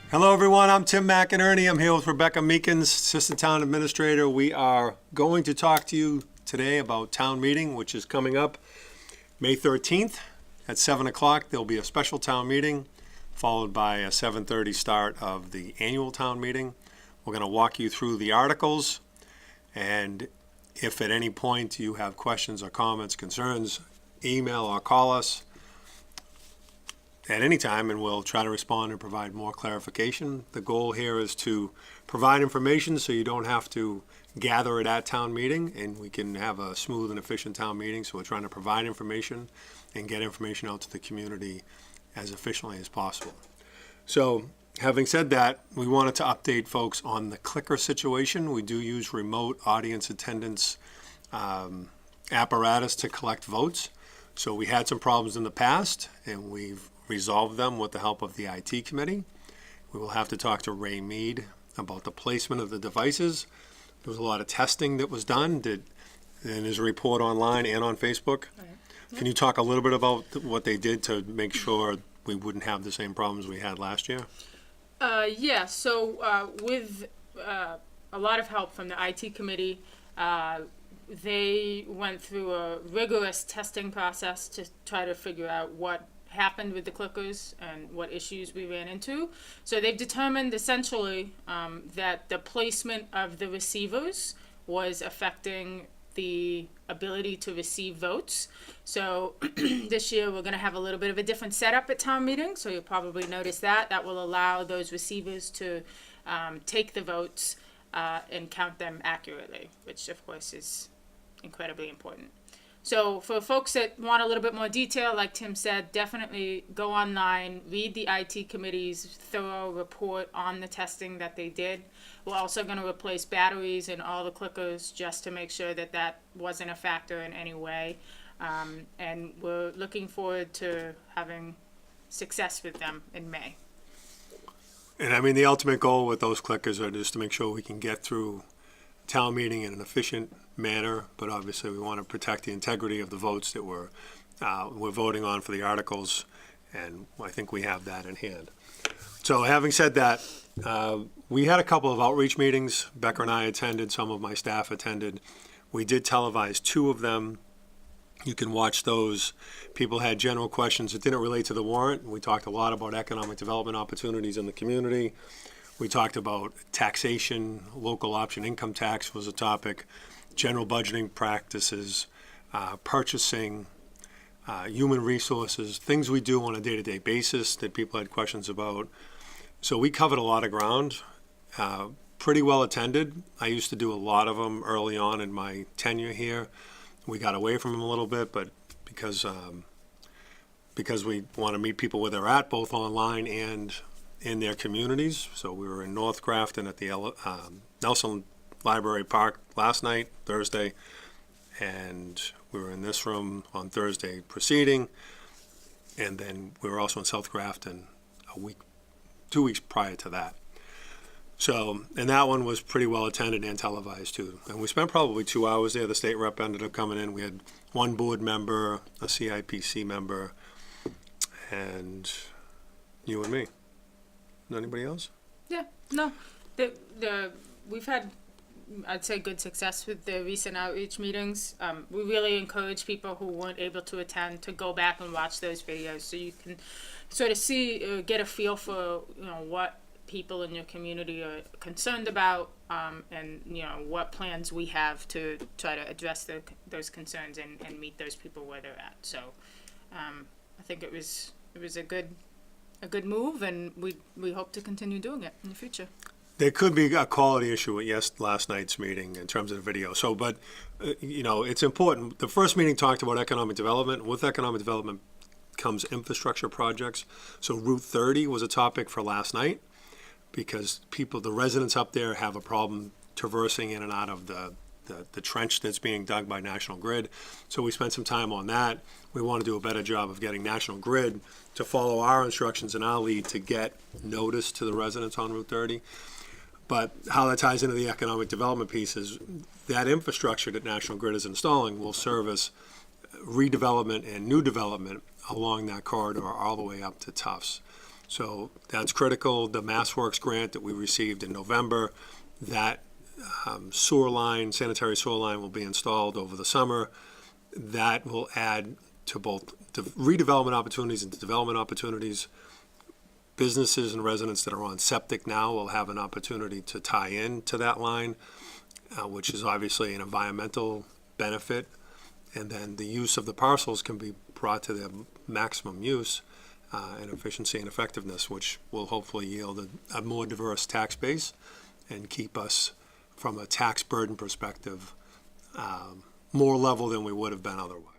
Hello everyone, I'm Tim McInerney. I'm here with Rebecca Meekins, Assistant Town Administrator. We are going to talk to you today about town meeting, which is coming up May 13th at 7 o'clock. There'll be a special town meeting followed by a 7:30 start of the annual town meeting. We're going to walk you through the articles, and if at any point you have questions or comments, concerns, email or call us at any time, and we'll try to respond and provide more clarification. The goal here is to provide information so you don't have to gather it at town meeting, and we can have a smooth and efficient town meeting. So we're trying to provide information and get information out to the community as efficiently as possible. So having said that, we wanted to update folks on the clicker situation. We do use remote audience attendance apparatus to collect votes. So we had some problems in the past, and we've resolve them with the help of the IT committee. We will have to talk to Ray Mead about the placement of the devices. There was a lot of testing that was done, and there's a report online and on Facebook. Right. Can you talk a little bit about what they did to make sure we wouldn't have the same problems we had last year? With a lot of help from the IT committee, they went through a rigorous testing process to try to figure out what happened with the clickers and what issues we ran into. So they've determined essentially that the placement of the receivers was affecting the ability to receive votes. So this year we're going to have a little bit of a different setup at town meeting, so you'll probably notice that. That will allow those receivers to take the votes and count them accurately, which of course is incredibly important. So for folks that want a little bit more detail, like Tim said, definitely go online, read the IT committee's thorough report on the testing that they did. We're also going to replace batteries in all the clickers just to make sure that that wasn't a factor in any way. And we're looking forward to having success with them in May. And I mean, the ultimate goal with those clickers are just to make sure we can get through town meeting in an efficient manner, but obviously we want to protect the integrity of the votes that we're voting on for the articles, and I think we have that in hand. So having said that, we had a couple of outreach meetings. Becca and I attended, some of my staff attended. We did televise 2 of them. You can watch those. People had general questions that didn't relate to the warrant. We talked a lot about economic development opportunities in the community. We talked about taxation, local option income tax was a topic, general budgeting practices, purchasing, human resources, things we do on a day-to-day basis that people had questions about. So we covered a lot of ground, pretty well attended. I used to do a lot of them early on in my tenure here. We got away from them a little bit, but because we want to meet people where they're at, both online and in their communities. So we were in North Grafton at the Nelson Library Park last night, Thursday, and we were in this room on Thursday preceding, and then we were also in South Grafton 2 weeks prior to that. So, and that one was pretty well attended and televised too. And we spent probably 2 hours there. The state rep ended up coming in. We had 1 board member, a CIPC member, and you and me. Anybody else? Yeah, no, we've had, I'd say, good success with the recent outreach meetings. We really encourage people who weren't able to attend to go back and watch those videos, so you can sort of see, get a feel for what people in your community are concerned about, and what plans we have to try to address those concerns and meet those people where they're at. So I think it was a good move, and we hope to continue doing it in the future. There could be a quality issue at last night's meeting in terms of the video. So, but it's important. The first meeting talked about economic development. With economic development comes infrastructure projects. So Route 30 was a topic for last night because the residents up there have a problem traversing in and out of the trench that's being dug by National Grid. So we spent some time on that. We want to do a better job of getting National Grid to follow our instructions and our lead to get notice to the residents on Route 30. But how that ties into the economic development piece is that infrastructure that National Grid is installing will service redevelopment and new development along that corridor all the way up to Tufts. So that's critical. The MassWorks grant that we received in November, that sewer line, sanitary sewer line will be installed over the summer. That will add to both the redevelopment opportunities and development opportunities. Businesses and residents that are on septic now will have an opportunity to tie in to that line, which is obviously an environmental benefit. And then the use of the parcels can be brought to their maximum use and efficiency and effectiveness, which will hopefully yield a more diverse tax base and keep us, from a tax burden perspective, more level than we would have been otherwise.